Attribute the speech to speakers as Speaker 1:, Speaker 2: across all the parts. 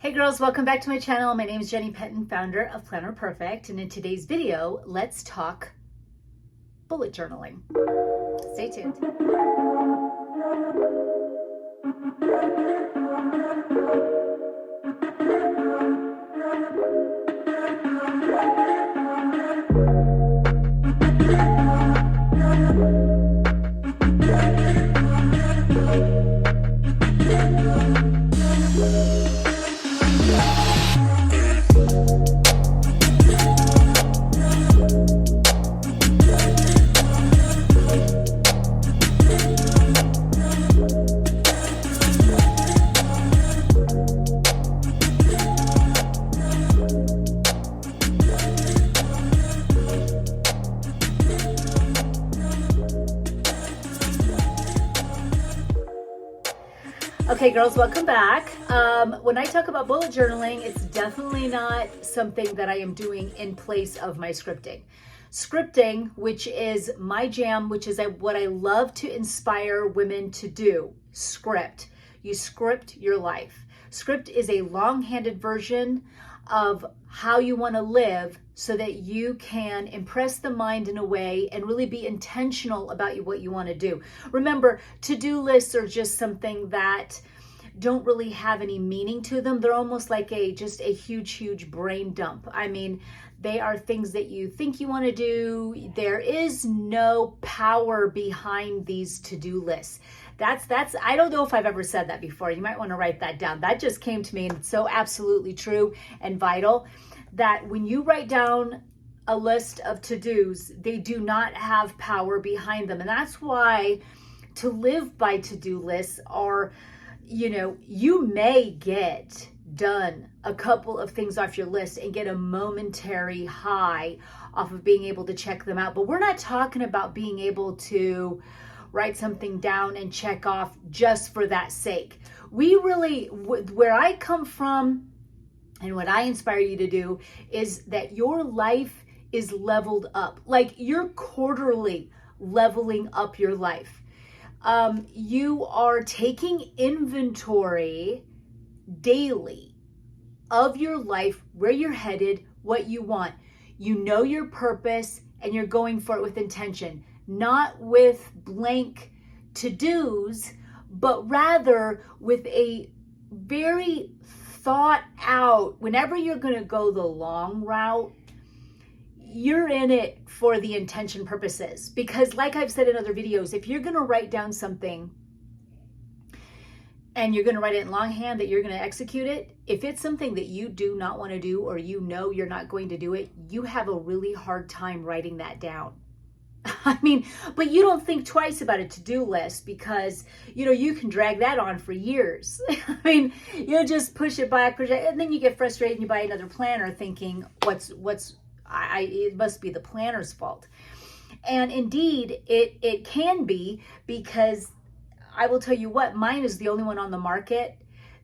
Speaker 1: Hey girls, welcome back to my channel. My name is Jenny Penton, founder of Planner Perfect, and in today's video, let's talk bullet journaling. Stay tuned. Okay girls, welcome back. When I talk about bullet journaling, it's definitely not something that I am doing in place of my scripting. Scripting, which is my jam, which is what I love to inspire women to do, script. You script your life. Script is a long-handed version of how you want to live so that you can impress the mind in a way and really be intentional about what you want to do. Remember, to-do lists are just something that don't really have any meaning to them. They're almost like just a huge brain dump. I mean, they are things that you think you want to do. There is no power behind these to-do lists. That's I don't know if I've ever said that before. You might want to write that down. That just came to me, and it's so absolutely true and vital that when you write down a list of to-dos, they do not have power behind them. And that's why to live by to-do lists are, you may get done a couple of things off your list and get a momentary high off of being able to check them out. But we're not talking about being able to write something down and check off just for that sake. We really, where I come from and what I inspire you to do is that your life is leveled up. Like you're quarterly leveling up your life. You are taking inventory daily of your life, where you're headed, what you want. You know your purpose and you're going for it with intention. Not with blank to-dos, but rather with a very thought out, whenever you're going to go the long route, you're in it for the intention purposes. Because like I've said in other videos, if you're going to write down something and you're going to write it in longhand that you're going to execute it, if it's something that you do not want to do or you know you're not going to do it, you have a really hard time writing that down. I mean, but you don't think twice about a to-do list because, you can drag that on for years. I mean, you'll just push it back, and then you get frustrated and you buy another planner thinking, it must be the planner's fault. And indeed, it can be, because I will tell you what, mine is the only one on the market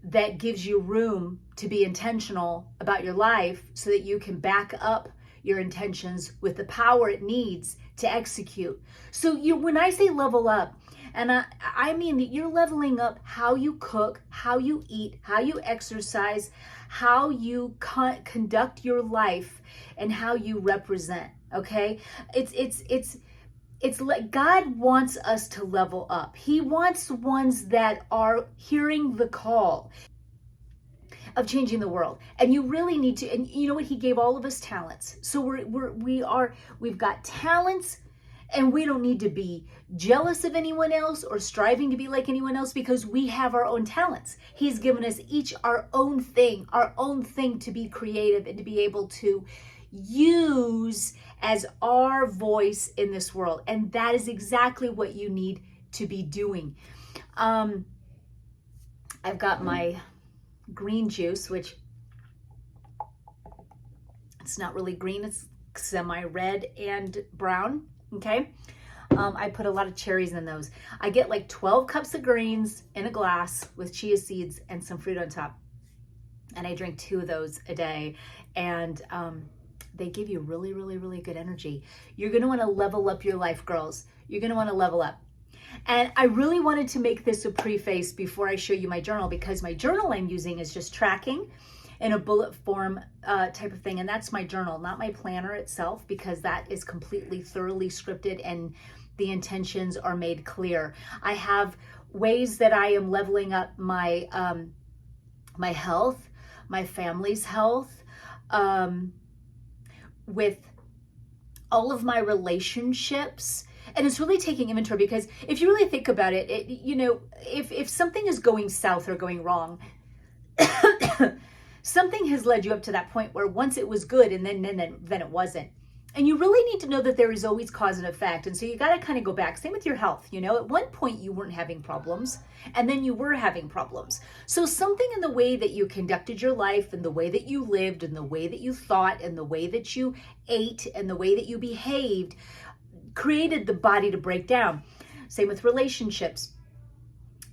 Speaker 1: that gives you room to be intentional about your life so that you can back up your intentions with the power it needs to execute. So when I say level up, and I mean that you're leveling up how you cook, how you eat, how you exercise, how you conduct your life, and how you represent. Okay, it's like God wants us to level up. He wants ones that are hearing the call of changing the world. And you really need to, and you know what? He gave all of us talents. So we've got talents, and we don't need to be jealous of anyone else or striving to be like anyone else because we have our own talents. He's given us each our own thing to be creative and to be able to use as our voice in this world. And that is exactly what you need to be doing. I've got my green juice, which it's not really green, it's semi-red and brown. Okay, I put a lot of cherries in those. I get like 12 cups of greens in a glass with chia seeds and some fruit on top, and I drink 2 of those a day, and they give you really good energy. You're going to want to level up your life, girls. You're going to want to level up. And I really wanted to make this a preface before I show you my journal, because my journal I'm using is just tracking in a bullet form type of thing. And that's my journal, not my planner itself, because that is completely thoroughly scripted and the intentions are made clear. I have ways that I am leveling up my my health, my family's health, with all of my relationships. And it's really taking inventory, because if you really think about it, you know, if something is going south or going wrong, something has led you up to that point where once it was good and then it wasn't. And you really need to know that there is always cause and effect. And so you got to kind of go back. Same with your health. You know, at one point you weren't having problems and then you were having problems. So something in the way that you conducted your life and the way that you lived and the way that you thought and the way that you ate and the way that you behaved created the body to break down. Same with relationships.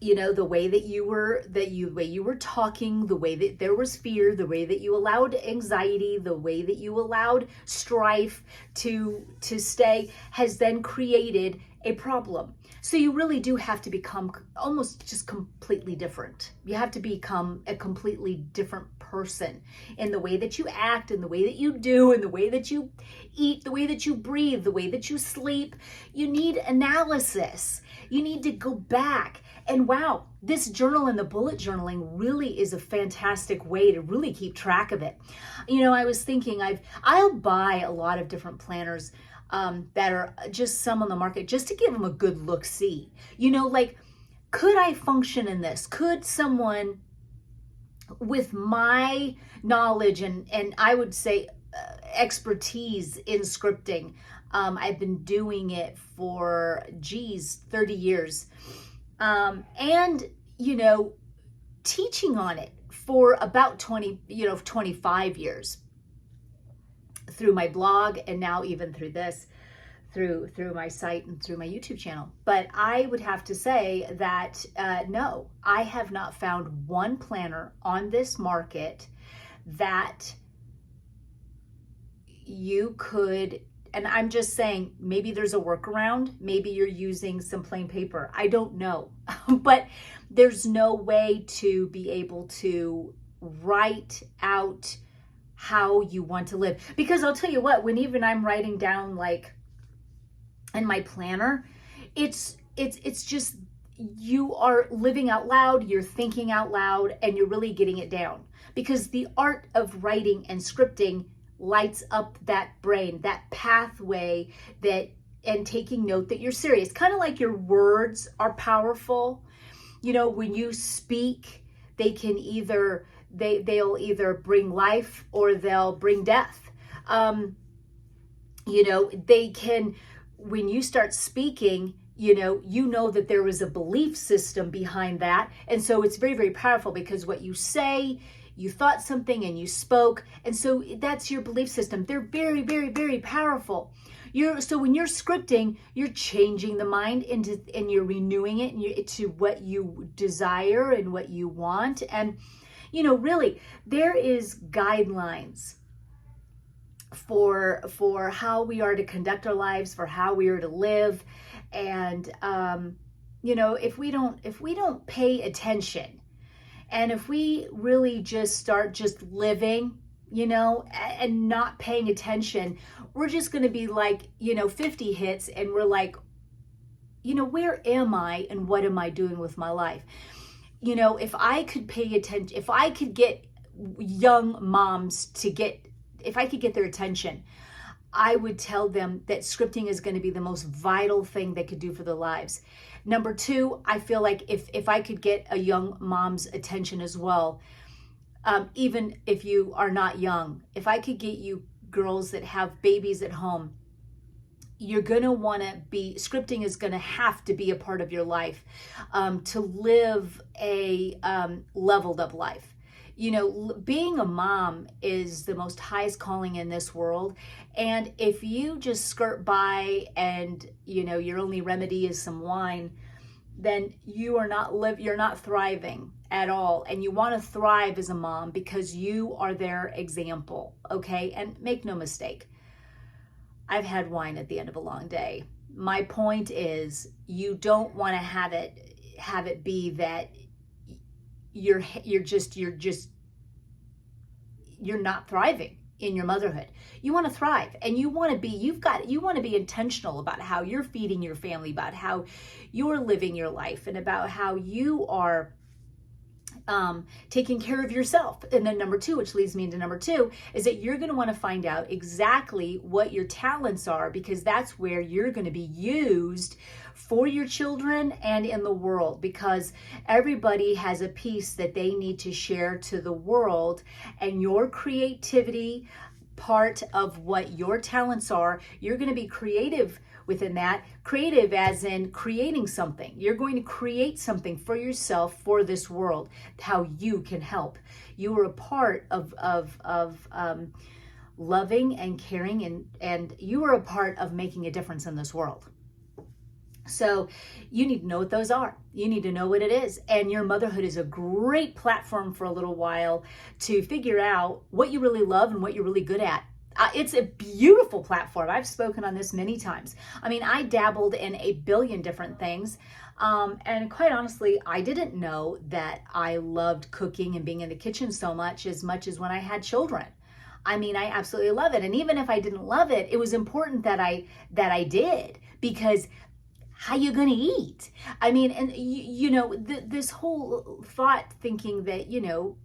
Speaker 1: You know, the way that you were, way you were talking, the way that there was fear, the way that you allowed anxiety, the way that you allowed strife to stay, has then created a problem. So you really do have to become almost just completely different. You have to become a completely different person in the way that you act, in the way that you do, in the way that you eat, the way that you breathe, the way that you sleep. You need analysis. You need to go back. And wow, this journal and the bullet journaling really is a fantastic way to really keep track of it. You know, I was thinking I'll buy a lot of different planners that are just some on the market just to give them a good look see. You know, like, could I function in this? Could someone with my knowledge and I would say expertise in scripting, I've been doing it for 30 years. And, you know, teaching on it for about 25 years through my blog, and now even through this, through my site and through my YouTube channel. But I would have to say that, no, I have not found one planner on this market that you could, and I'm just saying, maybe there's a workaround. Maybe you're using some plain paper. I don't know. But there's no way to be able to write out how you want to live. Because I'll tell you what, when even I'm writing down, like, in my planner, it's just, you are living out loud, you're thinking out loud, and you're really getting it down. Because the art of writing and scripting lights up that brain, that pathway, that, and taking note that you're serious. Kind of like your words are powerful. You know, when you speak, they can either, they'll either bring life or they'll bring death. You know, they can, when you start speaking, you know that there is a belief system behind that. And so it's very, very powerful, because what you say, you thought something and you spoke. And so that's your belief system. They're very, very, very powerful. So when you're scripting, you're changing the mind and you're renewing it to what you desire and what you want. And, you know, really, there is guidelines for how we are to conduct our lives, for how we are to live. And, you know, if we don't pay attention, and if we really just start just living, you know, and not paying attention, we're just going to be like, you know, 50 hits and we're like, you know, where am I and what am I doing with my life? You know, if I could pay attention, if I could get young moms if I could get their attention, I would tell them that scripting is going to be the most vital thing they could do for their lives. Number two, I feel like if I could get a young mom's attention as well, even if you are not young, if I could get you girls that have babies at home, you're going to want to be, scripting is going to have to be a part of your life to live a leveled up life. You know, being a mom is the most highest calling in this world. And if you just skirt by and, you know, your only remedy is some wine, then you're not thriving at all. And you want to thrive as a mom because you are their example. Okay. And make no mistake, I've had wine at the end of a long day. my point is, you don't want to have it be that you're not thriving in your motherhood. You want to thrive, and you want to be intentional about how you're feeding your family, about how you're living your life, and about how you are taking care of yourself. And then number two, which leads me into number two, is that you're going to want to find out exactly what your talents are, because that's where you're going to be used for your children and in the world, because everybody has a piece that they need to share to the world, and your creativity, part of what your talents are, you're going to be creative within that. Creative as in creating something. You're going to create something for yourself, for this world, how you can help. You are a part of loving and caring, and you are a part of making a difference in this world. So you need to know what those are. You need to know what it is. And your motherhood is a great platform for a little while to figure out what you really love and what you're really good at. It's a beautiful platform. I've spoken on this many times. I mean, I dabbled in a billion different things. And quite honestly, I didn't know that I loved cooking and being in the kitchen so much as when I had children. I mean, I absolutely love it. And even if I didn't love it, it was important that I did, because how you gonna eat? I mean, and this whole thought thinking that, you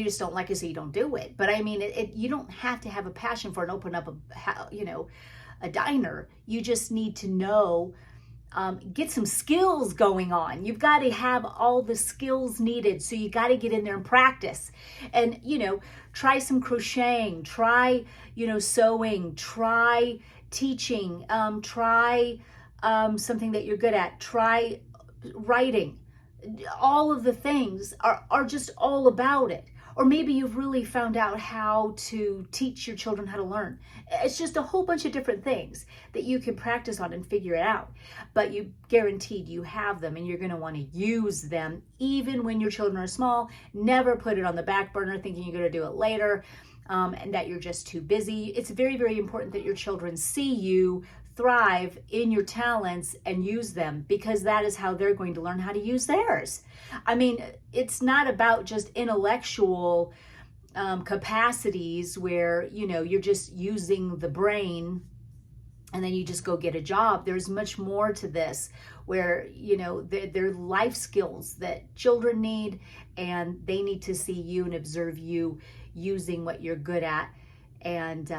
Speaker 1: just don't like it, so you don't do it. But I mean, you don't have to have a passion for it and open up a diner. You just need to know, get some skills going on. You've got to have all the skills needed. So you got to get in there and practice, and, try some crocheting, try, sewing, try teaching, try something that you're good at, try writing. All of the things are just all about it. Or maybe you've really found out how to teach your children how to learn. It's just a whole bunch of different things that you can practice on and figure it out. But you guaranteed you have them, and you're going to want to use them even when your children are small. Never put it on the back burner thinking you're going to do it later, and that you're just too busy. It's very, very important that your children see you thrive in your talents and use them, because that is how they're going to learn how to use theirs. I mean, it's not about just intellectual capacities where, you're just using the brain and then you just go get a job. There's much more to this, where, they're life skills that children need, and they need to see you and observe you using what you're good at, and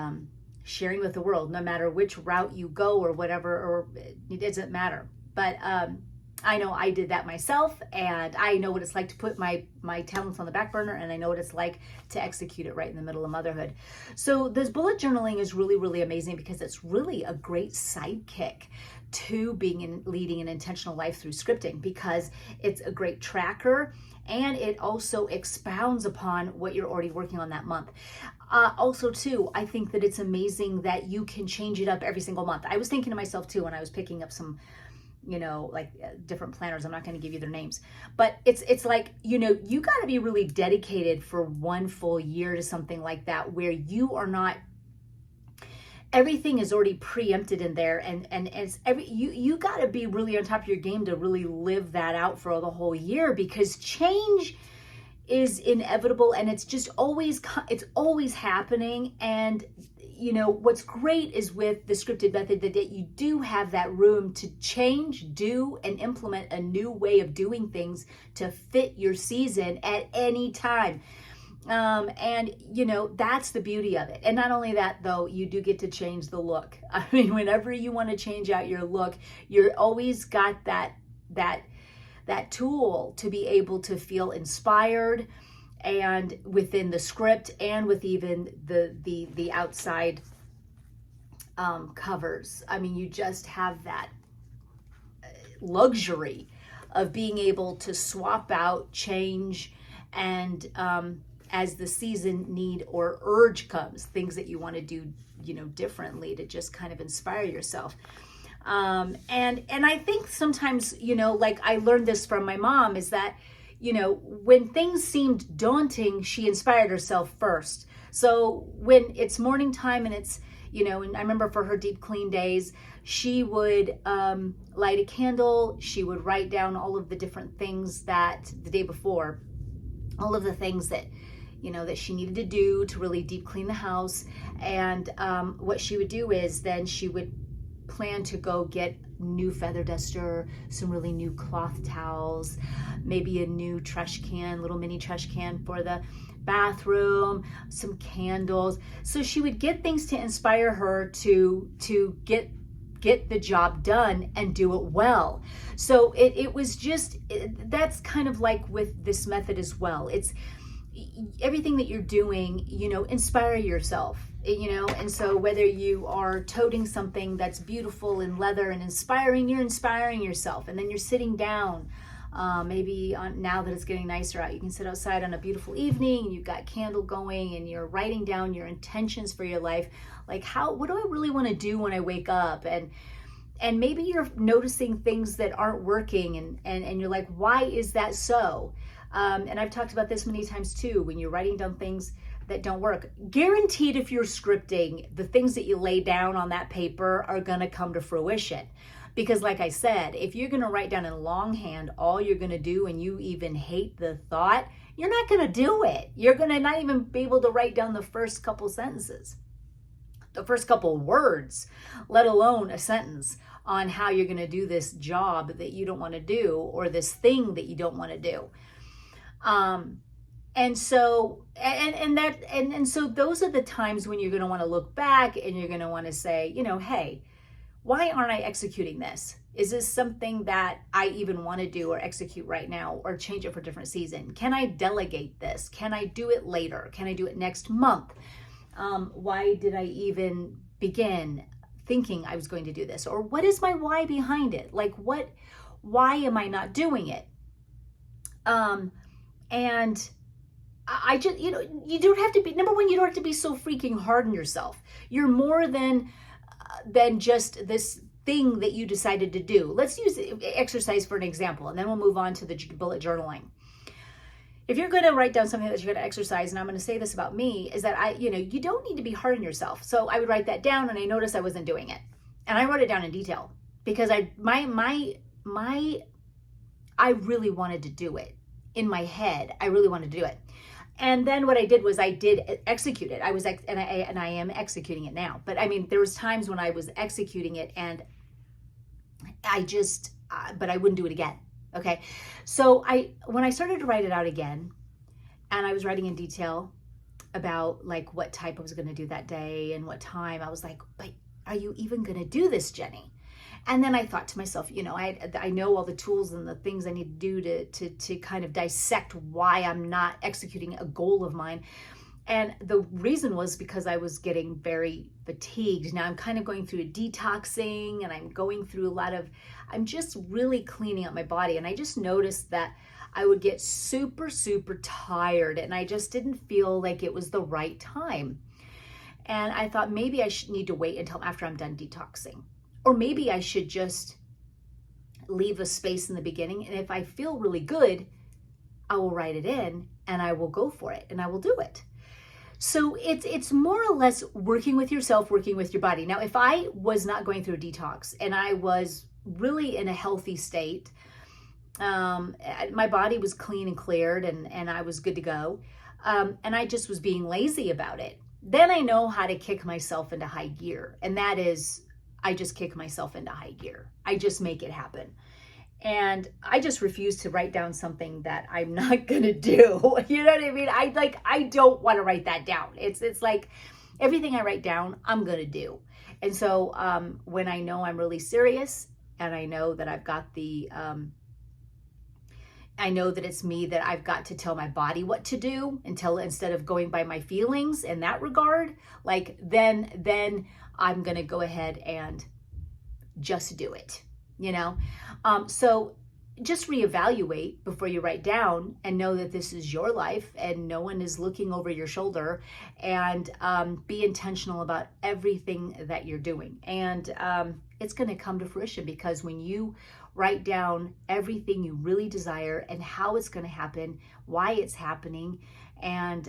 Speaker 1: sharing with the world, no matter which route you go or whatever, or it doesn't matter. But I know I did that myself, and I know what it's like to put my talents on the back burner, and I know what it's like to execute it right in the middle of motherhood. So this bullet journaling is really, really amazing, because it's really a great sidekick to leading an intentional life through scripting, because it's a great tracker, and it also expounds upon what you're already working on that month. Also too, I think that it's amazing that you can change it up every single month. I was thinking to myself too, when I was picking up some, different planners. I'm not going to give you their names, but it's like, you got to be really dedicated for one full year to something like that, where you are not, everything is already preempted in there, and it's you got to be really on top of your game to really live that out for the whole year, because change is inevitable, and it's just always happening. And what's great is with the scripted method that you do have that room to change, do, and implement a new way of doing things to fit your season at any time. And that's the beauty of it. And not only that, though, you do get to change the look. I mean, whenever you want to change out your look, you're always got that tool to be able to feel inspired, and within the script, and with even the outside covers. I mean, you just have that luxury of being able to swap out, change, and as the season need or urge comes, things that you want to do, differently, to just kind of inspire yourself. And I think sometimes, like I learned this from my mom, is that, when things seemed daunting, she inspired herself first. So when it's morning time and it's, you know, and I remember for her deep clean days, she would light a candle. She would write down all of the different things that the day before, all of the things that, you know, that she needed to do to really deep clean the house. And what she would do is then she would plan to go get new feather duster, some really new cloth towels, maybe a new trash can, little mini trash can for the bathroom, some candles. So she would get things to inspire her to get the job done and do it well. So it was just, that's kind of like with this method as well. It's everything that you're doing, you know, inspire yourself, you know. And so whether you are toting something that's beautiful in leather and inspiring, you're inspiring yourself. And then you're sitting down, maybe now that it's getting nicer out, you can sit outside on a beautiful evening, you've got candle going, and you're writing down your intentions for your life. Like, what do I really want to do when I wake up? And maybe you're noticing things that aren't working, and you're like, why is that so? And I've talked about this many times too, when you're writing down things that don't work. Guaranteed, if you're scripting, the things that you lay down on that paper are going to come to fruition. Because like I said, if you're going to write down in longhand all you're going to do, and you even hate the thought, you're not going to do it. You're going to not even be able to write down the first couple sentences, the first couple words, let alone a sentence on how you're going to do this job that you don't want to do, or this thing that you don't want to do. And so those are the times when you're going to want to look back, and you're going to want to say, you know, hey, why aren't I executing this? Is this something that I even want to do or execute right now, or change it for a different season? Can I delegate this? Can I do it later? Can I do it next month? Why did I even begin thinking I was going to do this? Or what is my why behind it? Like, why am I not doing it? And I just, you know, you don't have to be, number one, you don't have to be so freaking hard on yourself. You're more than just this thing that you decided to do. Let's use exercise for an example, and then we'll move on to the bullet journaling. If you're going to write down something that you're going to exercise, and I'm going to say this about me, is that you don't need to be hard on yourself. So I would write that down, and I noticed I wasn't doing it. And I wrote it down in detail because I really wanted to do it. In my head, I really wanted to do it. And then what I did was I did execute it. And I am executing it now. But I mean, there was times when I was executing it, and but I wouldn't do it again. Okay. So when I started to write it out again, and I was writing in detail about like what type I was going to do that day and what time, I was like, but are you even going to do this, Jenny? And then I thought to myself, you know, I know all the tools and the things I need to do to kind of dissect why I'm not executing a goal of mine. And the reason was because I was getting very fatigued. Now I'm kind of going through a detoxing, and I'm going through I'm just really cleaning up my body. And I just noticed that I would get super, super tired, and I just didn't feel like it was the right time. And I thought maybe I should need to wait until after I'm done detoxing. Or maybe I should just leave a space in the beginning, and if I feel really good, I will write it in, and I will go for it, and I will do it. So it's more or less working with yourself, working with your body. Now, if I was not going through a detox and I was really in a healthy state, my body was clean and cleared, and I was good to go, and I just was being lazy about it, then I know how to kick myself into high gear, and that is, I just kick myself into high gear. I just make it happen. And I just refuse to write down something that I'm not going to do. You know what I mean? I don't want to write that down. It's like everything I write down, I'm going to do. And so when I know I'm really serious, and I know that I've got I know that it's me, that I've got to tell my body what to do instead of going by my feelings in that regard, like then I'm going to go ahead and just do it, you know? So just reevaluate before you write down, and know that this is your life and no one is looking over your shoulder, and be intentional about everything that you're doing. And it's going to come to fruition, because when you write down everything you really desire and how it's going to happen, why it's happening, and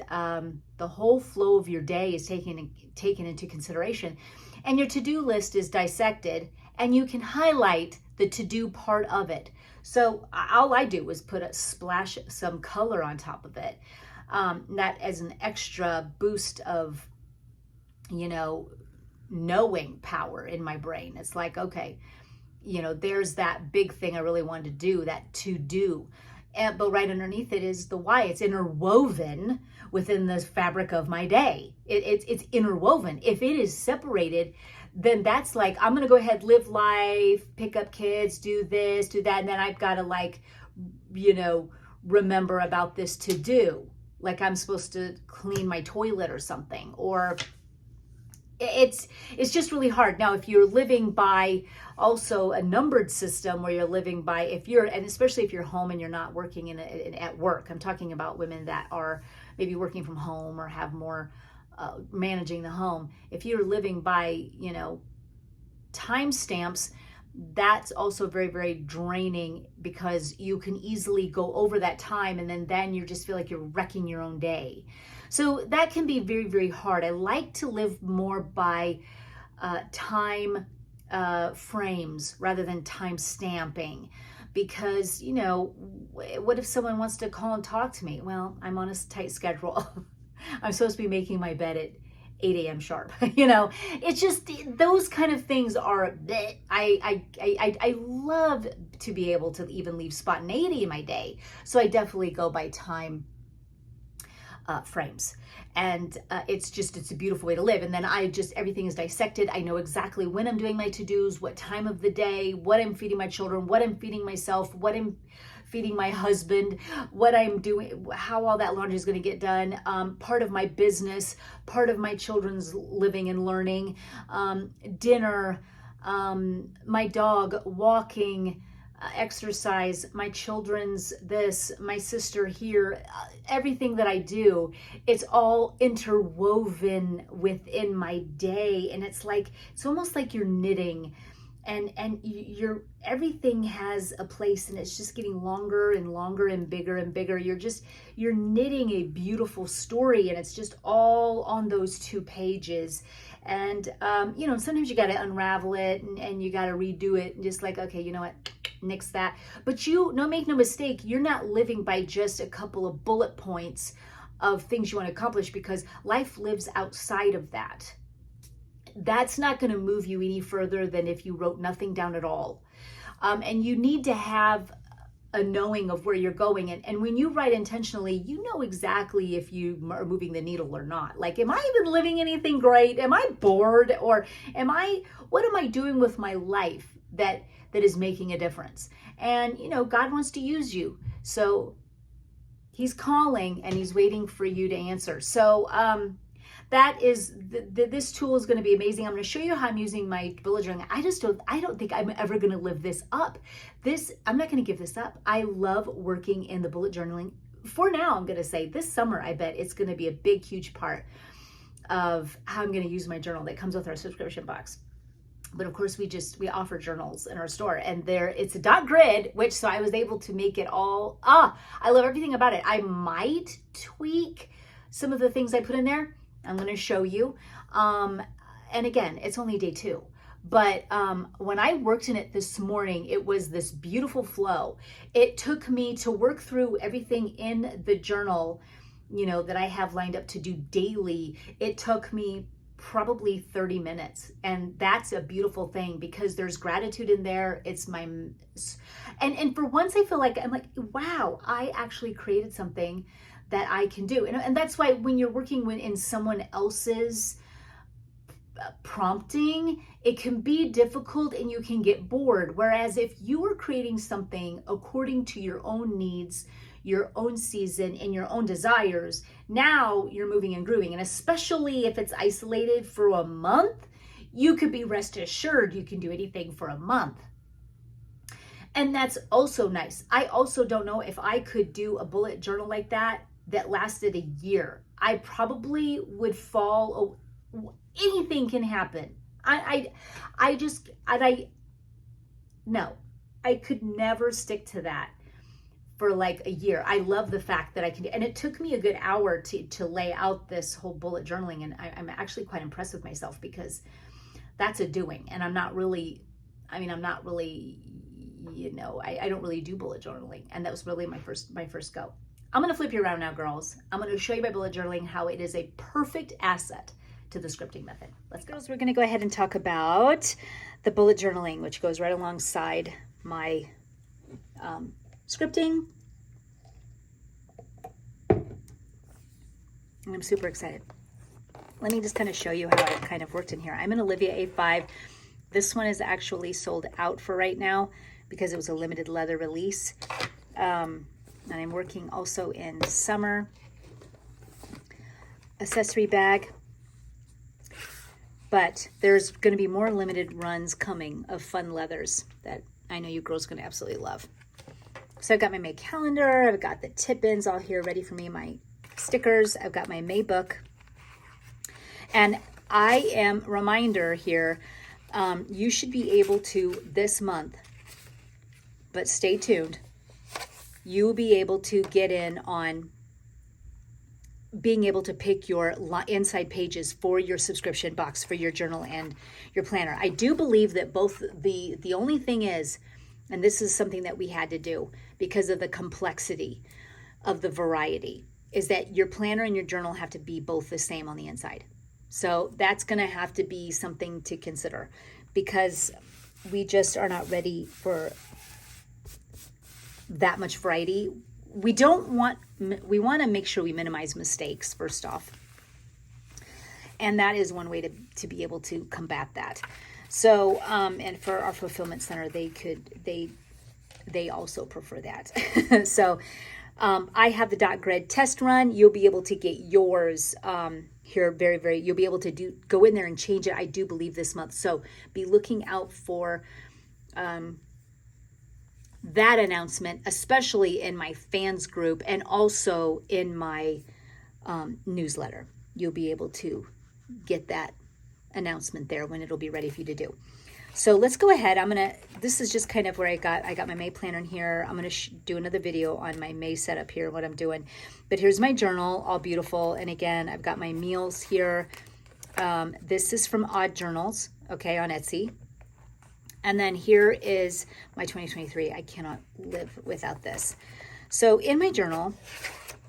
Speaker 1: the whole flow of your day is taken into consideration. And your to-do list is dissected, and you can highlight the to-do part of it. So all I do is splash some color on top of it, that as an extra boost of, knowing power in my brain. It's like, okay, there's that big thing I really wanted to do, that to do. But right underneath it is the why. It's interwoven within the fabric of my day. It's interwoven. If it is separated, then that's like, I'm going to go ahead, live life, pick up kids, do this, do that. And then I've got to remember about this to do. Like I'm supposed to clean my toilet or something, or it's just really hard. Now, if you're living by also a numbered system where you're living by, and especially if you're home and you're not working at work, I'm talking about women that are maybe working from home or have more managing the home. If you're living by, timestamps, that's also very, very draining, because you can easily go over that time, and then you just feel like you're wrecking your own day. So that can be very, very hard. I like to live more by time frames rather than time stamping, because, what if someone wants to call and talk to me? Well, I'm on a tight schedule. I'm supposed to be making my bed at 8 a.m. sharp. It's just those kind of things are, I love to be able to even leave spontaneity in my day. So I definitely go by time frames. And it's a beautiful way to live. And then everything is dissected. I know exactly when I'm doing my to-dos, what time of the day, what I'm feeding my children, what I'm feeding myself, what I'm feeding my husband, what I'm doing, how all that laundry is going to get done, part of my business, part of my children's living and learning, dinner, my dog, walking, exercise, my children's this, my sister here, everything that I do, it's all interwoven within my day. And it's almost like you're knitting, and everything has a place, and it's just getting longer and longer and bigger and bigger. You're knitting a beautiful story, and it's just all on those 2 pages. And sometimes you got to unravel it, and you got to redo it, and just like, okay, you know what, nix that. But make no mistake, you're not living by just a couple of bullet points of things you want to accomplish, because life lives outside of that. That's not going to move you any further than if you wrote nothing down at all. And you need to have a knowing of where you're going. And when you write intentionally, you know exactly if you are moving the needle or not. Like, am I even living anything great? Am I bored? Or what am I doing with my life that is making a difference? And, God wants to use you. So he's calling, and he's waiting for you to answer. So, that is, this tool is going to be amazing. I'm going to show you how I'm using my bullet journaling. I don't think I'm ever going to live this up. I'm not going to give this up. I love working in the bullet journaling. For now, I'm going to say this summer, I bet it's going to be a big, huge part of how I'm going to use my journal that comes with our subscription box. But of course, we offer journals in our store, and it's a dot grid, so I was able to make it all. I love everything about it. I might tweak some of the things I put in there. I'm going to show you. And again, it's only day 2. But when I worked in it this morning, it was this beautiful flow. It took me to work through everything in the journal, that I have lined up to do daily. It took me probably 30 minutes. And that's a beautiful thing, because there's gratitude in there. It's and for once I feel like, I'm like, wow, I actually created something that I can do. And that's why when you're working in someone else's prompting, it can be difficult and you can get bored. Whereas if you are creating something according to your own needs, your own season, and your own desires, now you're moving and grooving. And especially if it's isolated for a month, you could be rest assured you can do anything for a month. And that's also nice. I also don't know if I could do a bullet journal like that lasted a year. I probably would fall. Anything can happen. No, I could never stick to that for like a year. I love the fact that I can, and it took me a good hour to lay out this whole bullet journaling. And I'm actually quite impressed with myself, because that's a doing. And I'm not really, I don't really do bullet journaling. And that was really my first go. I'm going to flip you around now, girls. I'm going to show you my bullet journaling, how it is a perfect asset to the scripting method. Let's go. Girls, we're going to go ahead and talk about the bullet journaling, which goes right alongside my scripting. And I'm super excited. Let me just kind of show you how I've kind of worked in here. I'm in Olivia A5. This one is actually sold out for right now because it was a limited leather release. And I'm working also in summer accessory bag. But there's going to be more limited runs coming of fun leathers that I know you girls are going to absolutely love. So I've got my May calendar. I've got the tip-ins all here ready for me, my stickers. I've got my May book. And I am, reminder here, you should be able to this month, but stay tuned, you will be able to get in on being able to pick your inside pages for your subscription box for your journal and your planner. I do believe that both, the only thing is, and this is something that we had to do because of the complexity of the variety, is that your planner and your journal have to be both the same on the inside. So that's going to have to be something to consider, because we just are not ready for that much variety. We want to make sure we minimize mistakes first off. And that is one way to be able to combat that. So, and for our fulfillment center, they also prefer that. So, I have the dot grid test run. You'll be able to get yours, here you'll be able to go in there and change it, I do believe, this month. So be looking out for, that announcement, especially in my fans group and also in my newsletter. You'll be able to get that announcement there when it'll be ready for you to do. So let's go ahead. This is just kind of where I got my May planner in here. I'm going to do another video on my May setup here, what I'm doing. But here's my journal, all beautiful. And again, I've got my meals here. This is from Odd Journals, okay, on Etsy. And then here is my 2023. I cannot live without this. So in my journal,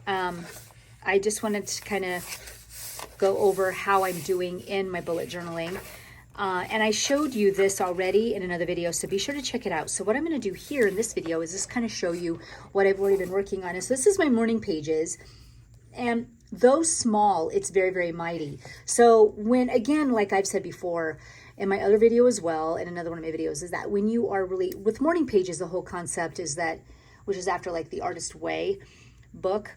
Speaker 1: I just wanted to kind of go over how I'm doing in my bullet journaling. And I showed you this already in another video, so be sure to check it out. So what I'm going to do here in this video is just kind of show you what I've already been working on. So this is my morning pages. And though small, it's very, very mighty. So when, again, like I've said before, in my other video as well, and another one of my videos, is that when you are really, with morning pages, the whole concept is that, which is after like the Artist Way book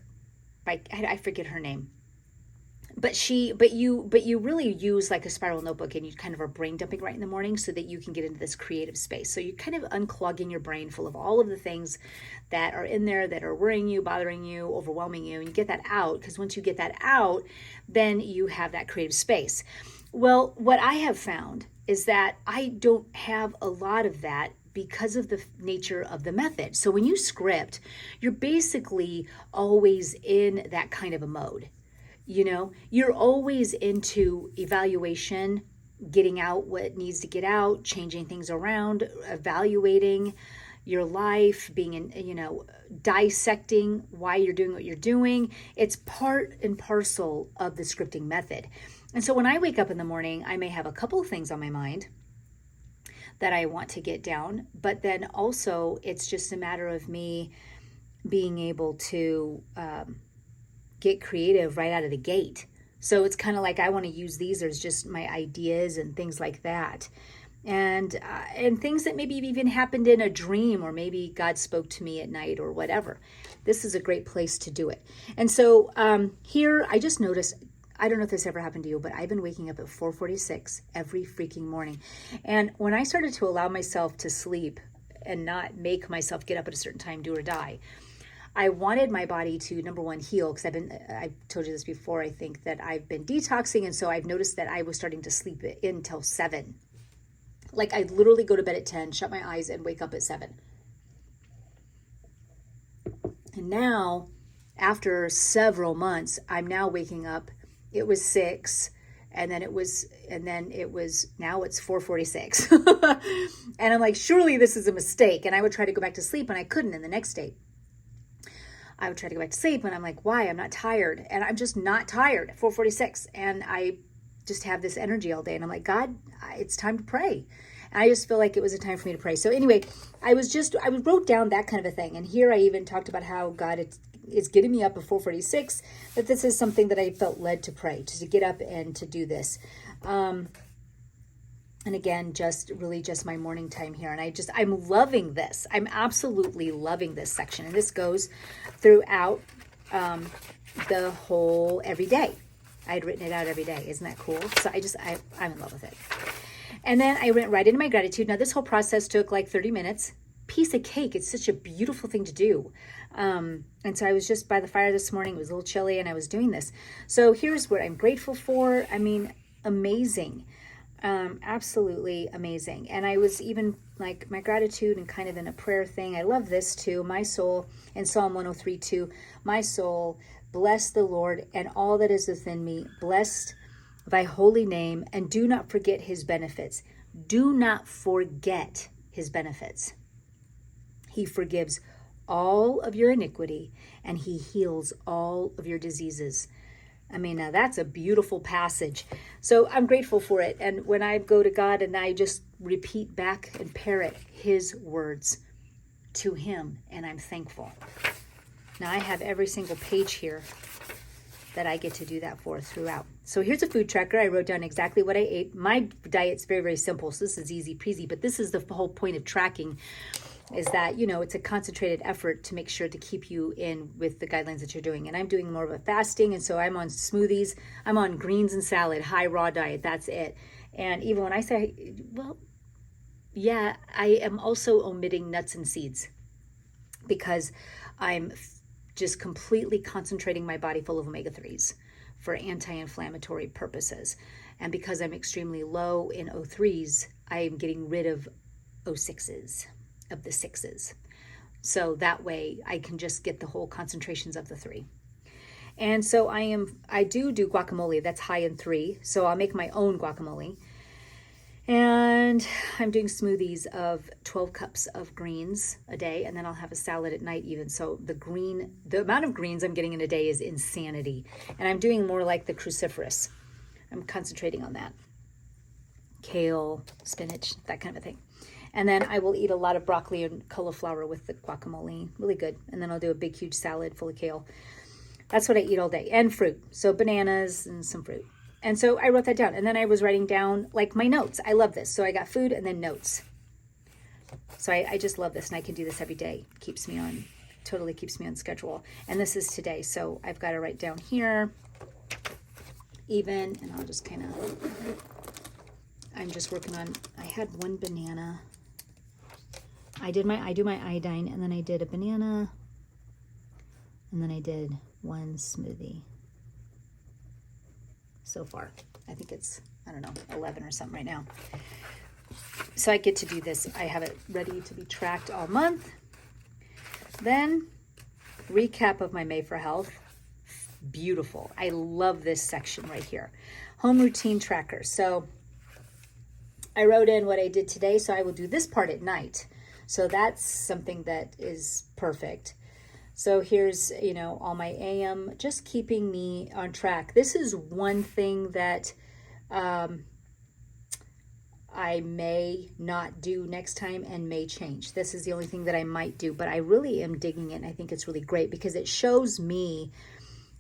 Speaker 1: by, I forget her name. But you really use like a spiral notebook, and you kind of are brain dumping right in the morning so that you can get into this creative space. So you're kind of unclogging your brain full of all of the things that are in there that are worrying you, bothering you, overwhelming you, and you get that out, because once you get that out, then you have that creative space. Well, what I have found is that I don't have a lot of that because of the nature of the method. So when you script, you're basically always in that kind of a mode. You know, you're always into evaluation, getting out what needs to get out, changing things around, evaluating your life, being in, dissecting why you're doing what you're doing. It's part and parcel of the scripting method. And so when I wake up in the morning, I may have a couple of things on my mind that I want to get down, but then also it's just a matter of me being able to get creative right out of the gate. So it's kind of like I want to use these as just my ideas and things like that. And things that maybe even happened in a dream, or maybe God spoke to me at night or whatever. This is a great place to do it. And so here I just noticed, I don't know if this ever happened to you, but I've been waking up at 4:46 every freaking morning. And when I started to allow myself to sleep and not make myself get up at a certain time, do or die, I wanted my body to, number one, heal, because I've told you this before, I think that I've been detoxing, and so I've noticed that I was starting to sleep in until 7. Like I'd literally go to bed at 10, shut my eyes, and wake up at 7. And now, after several months, I'm now waking up. It was 6, and then it was now it's 4:46. And I'm like, surely this is a mistake. And I would try to go back to sleep, and I couldn't in the next day. I would try to go back to sleep, and I'm like, why? I'm not tired. And I'm just not tired at 4:46. And I just have this energy all day. And I'm like, God, it's time to pray. And I just feel like it was a time for me to pray. So anyway, I wrote down that kind of a thing. And here I even talked about how God is getting me up at 4:46, that this is something that I felt led to pray, to get up and to do this. And again, just my morning time here. And I'm loving this. I'm absolutely loving this section. And this goes throughout the whole every day. I had written it out every day. Isn't that cool? So I'm in love with it. And then I went right into my gratitude. Now, this whole process took like 30 minutes. Piece of cake. It's such a beautiful thing to do. And so I was just by the fire this morning. It was a little chilly, and I was doing this. So here's what I'm grateful for. I mean, amazing. Absolutely amazing. And I was even like my gratitude and kind of in a prayer thing. I love this too. My soul, in Psalm 103:2, my soul, bless the Lord and all that is within me. Bless thy holy name, and do not forget his benefits. Do not forget his benefits. He forgives all of your iniquity, and he heals all of your diseases. I mean, now that's a beautiful passage. So I'm grateful for it. And when I go to God and I just repeat back and parrot his words to him, and I'm thankful. Now I have every single page here that I get to do that for throughout. So here's a food tracker. I wrote down exactly what I ate. My diet's very, very simple, so this is easy peasy, but this is the whole point of tracking, is that, it's a concentrated effort to make sure to keep you in with the guidelines that you're doing. And I'm doing more of a fasting, and so I'm on smoothies. I'm on greens and salad, high raw diet. That's it. And even when I say, well, yeah, I am also omitting nuts and seeds because I'm just completely concentrating my body full of omega-3s for anti-inflammatory purposes. And because I'm extremely low in O3s, I am getting rid of O6s. Of the 6s. So that way I can just get the whole concentrations of the 3. And so I do guacamole. That's high in 3. So I'll make my own guacamole. And I'm doing smoothies of 12 cups of greens a day. And then I'll have a salad at night even. So the amount of greens I'm getting in a day is insanity. And I'm doing more like the cruciferous. I'm concentrating on that. Kale, spinach, that kind of a thing. And then I will eat a lot of broccoli and cauliflower with the guacamole. Really good. And then I'll do a big, huge salad full of kale. That's what I eat all day. And fruit. So bananas and some fruit. And so I wrote that down. And then I was writing down like my notes. I love this. So I got food and then notes. So I just love this. And I can do this every day. Totally keeps me on schedule. And this is today. So I've got to write down here even. And I'll just I'm just working on, I had one banana. I do my iodine, and then I did a banana, and then I did one smoothie. So far, I think it's, 11 or something right now. So I get to do this. I have it ready to be tracked all month. Then, recap of my May for Health. Beautiful. I love this section right here. Home routine tracker. So I wrote in what I did today, so I will do this part at night. So that's something that is perfect. So here's, all my AM, just keeping me on track. This is one thing that I may not do next time and may change. This is the only thing that I might do, but I really am digging it, and I think it's really great because it shows me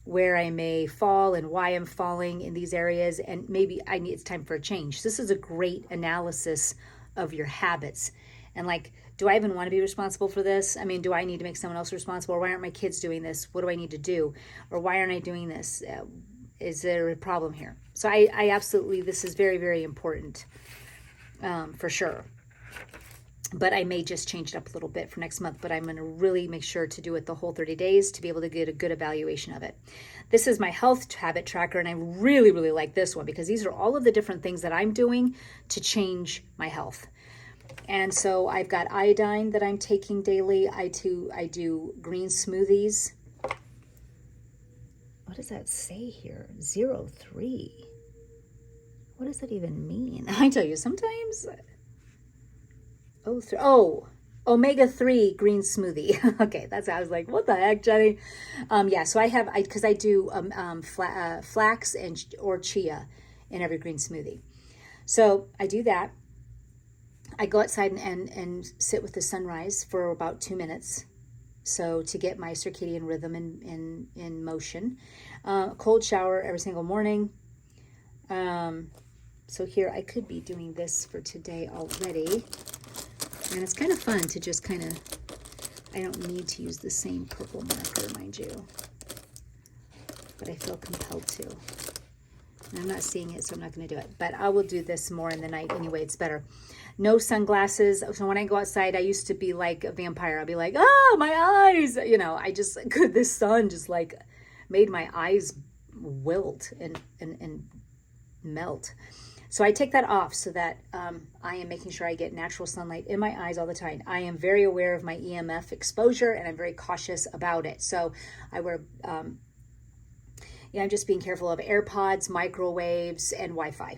Speaker 1: where I may fall and why I'm falling in these areas, and maybe it's time for a change. This is a great analysis of your habits. And like, do I even want to be responsible for this? I mean, do I need to make someone else responsible? Or why aren't my kids doing this? What do I need to do? Or why aren't I doing this? Is there a problem here? So I absolutely, this is very, very important for sure. But I may just change it up a little bit for next month, but I'm going to really make sure to do it the whole 30 days to be able to get a good evaluation of it. This is my health habit tracker, and I really, really like this one because these are all of the different things that I'm doing to change my health. And so I've got iodine that I'm taking daily. I do green smoothies. What does that say here? 03. What does that even mean? I tell you, sometimes. Omega-3 green smoothie. Okay, that's how I was like, what the heck, Jenny? Yeah, so because I do flax or chia in every green smoothie. So I do that. I go outside and sit with the sunrise for about 2 minutes. So to get my circadian rhythm in motion. Cold shower every single morning. So here I could be doing this for today already. And it's kind of fun to just I don't need to use the same purple marker, mind you. But I feel compelled to. And I'm not seeing it, so I'm not going to do it. But I will do this more in the night anyway. It's better. No sunglasses. So when I go outside, I used to be like a vampire. I'll be like, oh, my eyes. This sun just like made my eyes wilt and melt. So I take that off so that I am making sure I get natural sunlight in my eyes all the time. I am very aware of my EMF exposure, and I'm very cautious about it. So I wear, I'm just being careful of AirPods, microwaves, and Wi-Fi.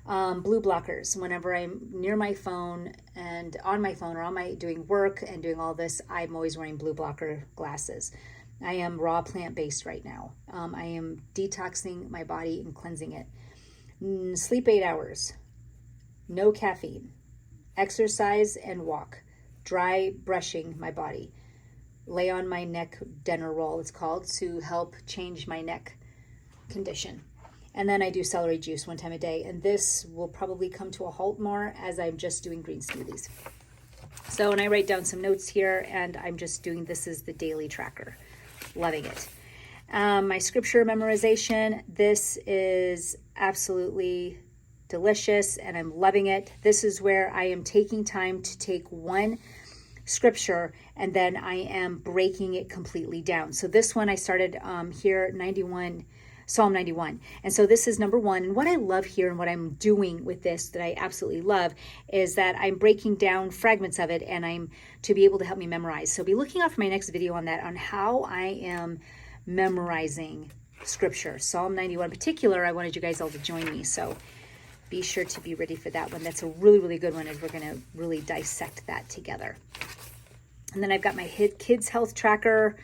Speaker 1: Blue blockers. Whenever I'm near my phone and on my phone or doing work and doing all this, I'm always wearing blue blocker glasses. I am raw plant-based right now. I am detoxing my body and cleansing it. Sleep 8 hours, no caffeine, exercise and walk, dry brushing my body, lay on my neck dinner roll, it's called, to help change my neck condition. And then I do celery juice 1 time a day, and this will probably come to a halt more as I'm just doing green smoothies. So, and I write down some notes here, and I'm just doing, this is the daily tracker. Loving it. My scripture memorization, this is absolutely delicious and I'm loving it. This is where I am taking time to take one scripture and then I am breaking it completely down. So this one I started here, Psalm 91. And so this is number 1. And what I love here and what I'm doing with this that I absolutely love is that I'm breaking down fragments of it and I'm to be able to help me memorize. So be looking out for my next video on that, on how I am memorizing scripture. Psalm 91 in particular, I wanted you guys all to join me. So be sure to be ready for that one. That's a really, really good one, and we're going to really dissect that together. And then I've got my kids health tracker,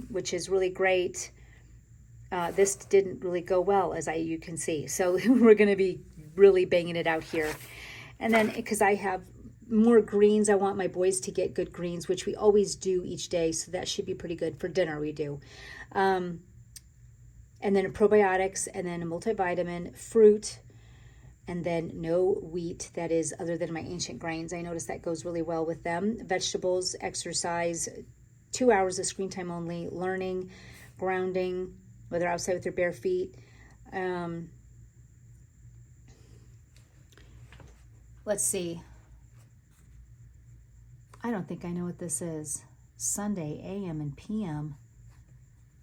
Speaker 1: which is really great. This didn't really go well, as you can see. So we're going to be really banging it out here. And then because I have more greens, I want my boys to get good greens, which we always do each day. So that should be pretty good. For dinner we do. And then probiotics, and then a multivitamin, fruit, and then no wheat, that is other than my ancient grains. I notice that goes really well with them. Vegetables, exercise, 2 hours of screen time only, learning, grounding, whether outside with their bare feet. Let's see. I don't think I know what this is. Sunday, AM and PM.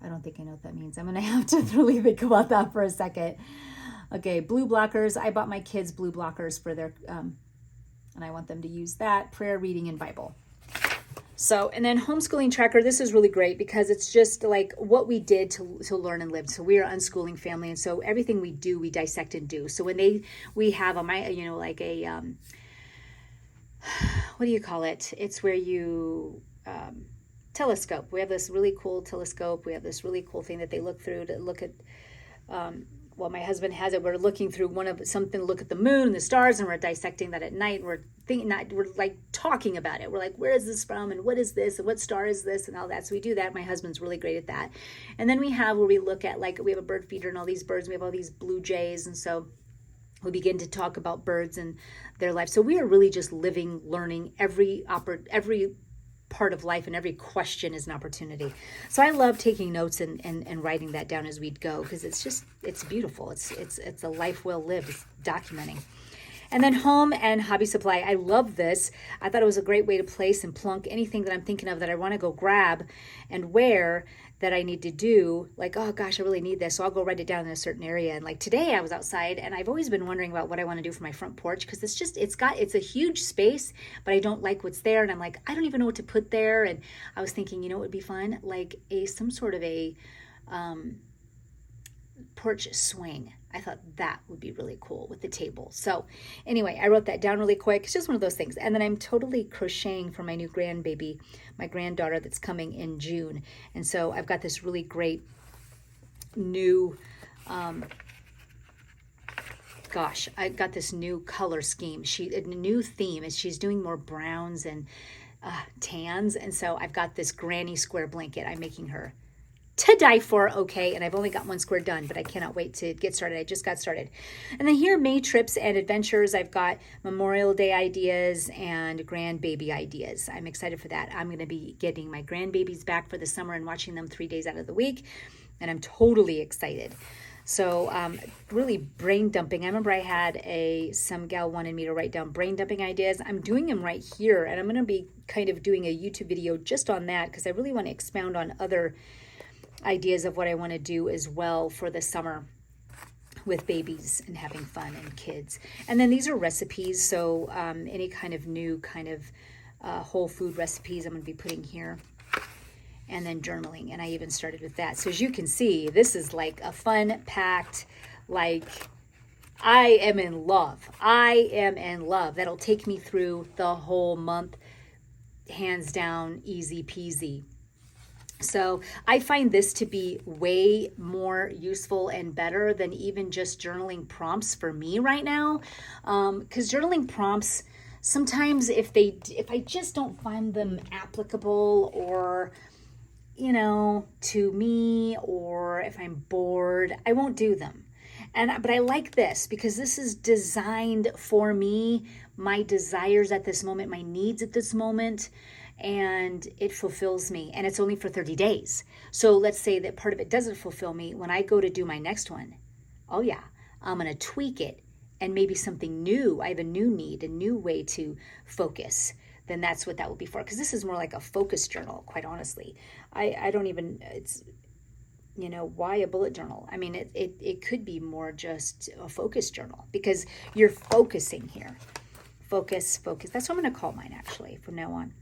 Speaker 1: I don't think I know what that means. I'm going to have to really think about that for a second. Okay, blue blockers. I bought my kids blue blockers for their, and I want them to use that. Prayer, reading, and Bible. So, and then homeschooling tracker. This is really great because it's just like what we did to learn and live. So we are an unschooling family, and so everything we do, we dissect and do. So when we have like a, what do you call it? It's where you, telescope. We have this really cool telescope. We have this really cool thing that they look through to look at, well, my husband has it. We're looking through look at the moon and the stars, and we're dissecting that at night. We're like talking about it. We're like, where is this from? And what is this? And what star is this? And all that. So we do that. My husband's really great at that. And then we have where we look at, like, we have a bird feeder and all these birds. We have all these blue jays. And so we begin to talk about birds and their life. So we are really just living, learning every part of life, and every question is an opportunity. So I love taking notes and writing that down as we go, because it's beautiful. It's a life well lived. It's documenting. And then home and hobby supply. I love this. I thought it was a great way to place and plunk anything that I'm thinking of that I want to go grab and wear, that I need to do, like, oh gosh, I really need this. So I'll go write it down in a certain area. And like today I was outside and I've always been wondering about what I want to do for my front porch, because it's a huge space, but I don't like what's there. And I'm like, I don't even know what to put there. And I was thinking, what would be fun? Like some sort of a porch swing. I thought that would be really cool with the table. So anyway, I wrote that down really quick. It's just one of those things. And then I'm totally crocheting for my new grandbaby, my granddaughter that's coming in June. And so I've got this really great new, I got this new color scheme. A new theme is she's doing more browns and tans. And so I've got this granny square blanket I'm making her to die for, okay, and I've only got one square done, but I cannot wait to get started. I just got started. And then here, May trips and adventures. I've got Memorial Day ideas and grandbaby ideas. I'm excited for that. I'm going to be getting my grandbabies back for the summer and watching them 3 days out of the week, and I'm totally excited. So really brain dumping. I remember I had some gal wanted me to write down brain dumping ideas. I'm doing them right here, and I'm going to be kind of doing a YouTube video just on that because I really want to expound on other ideas of what I want to do as well for the summer with babies and having fun and kids. And then these are recipes, so any kind of new whole food recipes I'm going to be putting here. And then journaling, and I even started with that. So as you can see, this is like a fun packed, like I am in love. I am in love. That'll take me through the whole month, hands down, easy peasy. So I find this to be way more useful and better than even just journaling prompts for me right now. Because journaling prompts, sometimes if I just don't find them applicable or, to me, or if I'm bored, I won't do them. But I like this because this is designed for me, my desires at this moment, my needs at this moment, and it fulfills me, and it's only for 30 days. So let's say that part of it doesn't fulfill me. When I go to do my next one, oh yeah, I'm going to tweak it and maybe something new. I have a new need, a new way to focus. Then that's what that will be for. Because this is more like a focus journal, quite honestly. I don't even, it's, why a bullet journal? I mean, it could be more just a focus journal because you're focusing here. Focus. That's what I'm going to call mine, actually, from now on.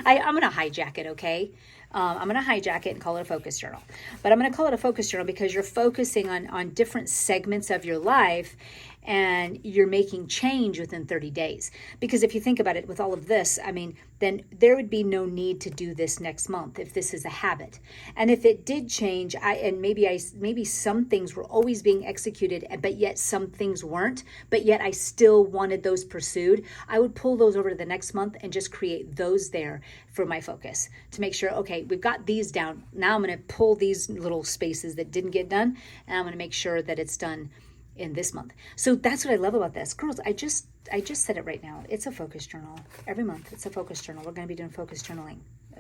Speaker 1: I'm going to hijack it, okay? I'm going to hijack it and call it a focus journal. But I'm going to call it a focus journal because you're focusing on different segments of your life, and you're making change within 30 days. Because if you think about it, with all of this, I mean, then there would be no need to do this next month if this is a habit. And if it did change, maybe some things were always being executed, but yet some things weren't, but yet I still wanted those pursued, I would pull those over to the next month and just create those there for my focus to make sure, okay, we've got these down. Now I'm going to pull these little spaces that didn't get done, and I'm going to make sure that it's done in this month. So that's what I love about this. Girls, I just said it right now. It's a focus journal. Every month it's a focus journal. We're going to be doing focus journaling,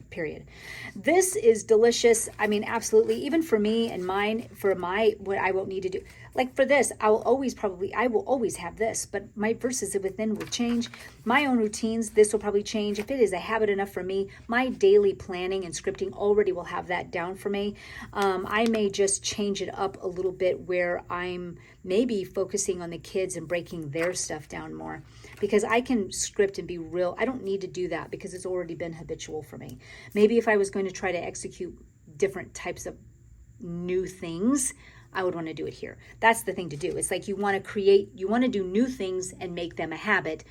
Speaker 1: period. This is delicious. I mean, absolutely. Even for me and mine, what I won't need to do. Like for this, I will always have this, but my verses within will change. My own routines, this will probably change. If it is a habit enough for me, my daily planning and scripting already will have that down for me. I may just change it up a little bit where I'm maybe focusing on the kids and breaking their stuff down more, because I can script and be real. I don't need to do that because it's already been habitual for me. Maybe if I was going to try to execute different types of new things, I would want to do it here. That's the thing to do. It's like you want to do new things and make them a habit.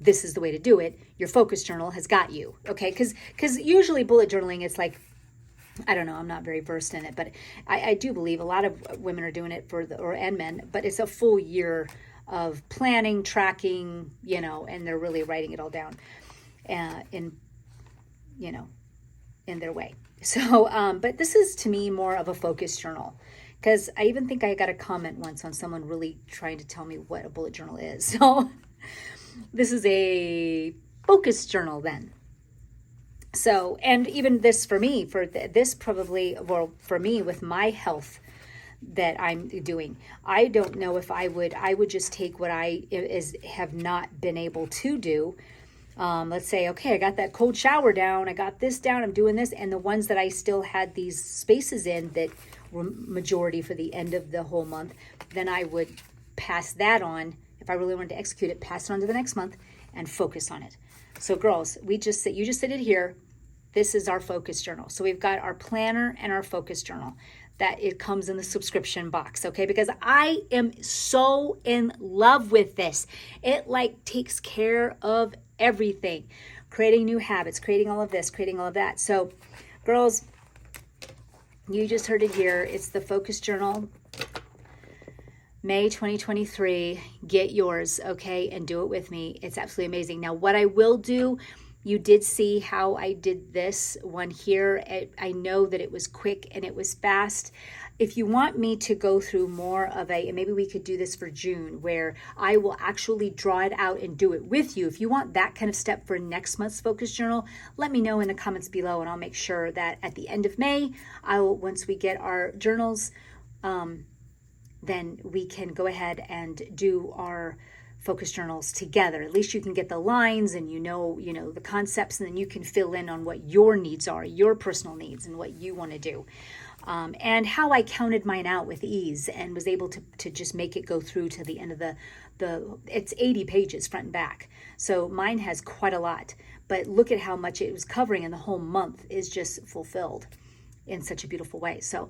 Speaker 1: This is the way to do it. Your focus journal has got you, okay? Because usually bullet journaling, it's like, I don't know, I'm not very versed in it, but I do believe a lot of women are doing it and men, but it's a full year of planning, tracking, and they're really writing it all down in their way. So, but this is to me more of a focus journal, because I even think I got a comment once on someone really trying to tell me what a bullet journal is. So this is a focus journal then. So, and even this for me, for me with my health that I'm doing, I don't know if I would just take what I have not been able to do Let's say, okay, I got that cold shower down, I got this down, I'm doing this, and the ones that I still had these spaces in that were majority for the end of the whole month, then I would pass that on. If I really wanted to execute it, pass it on to the next month and focus on it. So girls, you just sit it here. This is our focus journal. So we've got our planner and our focus journal. That it comes in the subscription box, okay? Because I am so in love with this. It like takes care of everything. Creating new habits, creating all of this, creating all of that. So girls, you just heard it here. It's the focus journal, May 2023. Get yours, okay? And do it with me. It's absolutely amazing. Now, what I will do, you did see how I did this one here. I know that it was quick and it was fast. If you want me to go through more of and maybe we could do this for June, where I will actually draw it out and do it with you. If you want that kind of step for next month's focus journal, let me know in the comments below, and I'll make sure that at the end of May, once we get our journals, then we can go ahead and do our focus journals together. At least you can get the lines and you know the concepts, and then you can fill in on what your needs are, your personal needs, and what you want to do. And how I counted mine out with ease and was able to just make it go through to the end of it's 80 pages front and back. So mine has quite a lot, but look at how much it was covering, and the whole month is just fulfilled in such a beautiful way. So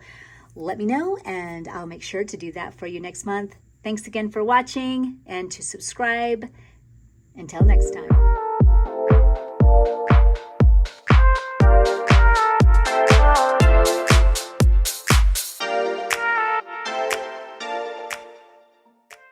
Speaker 1: let me know and I'll make sure to do that for you next month. Thanks again for watching, and to subscribe. Until next time.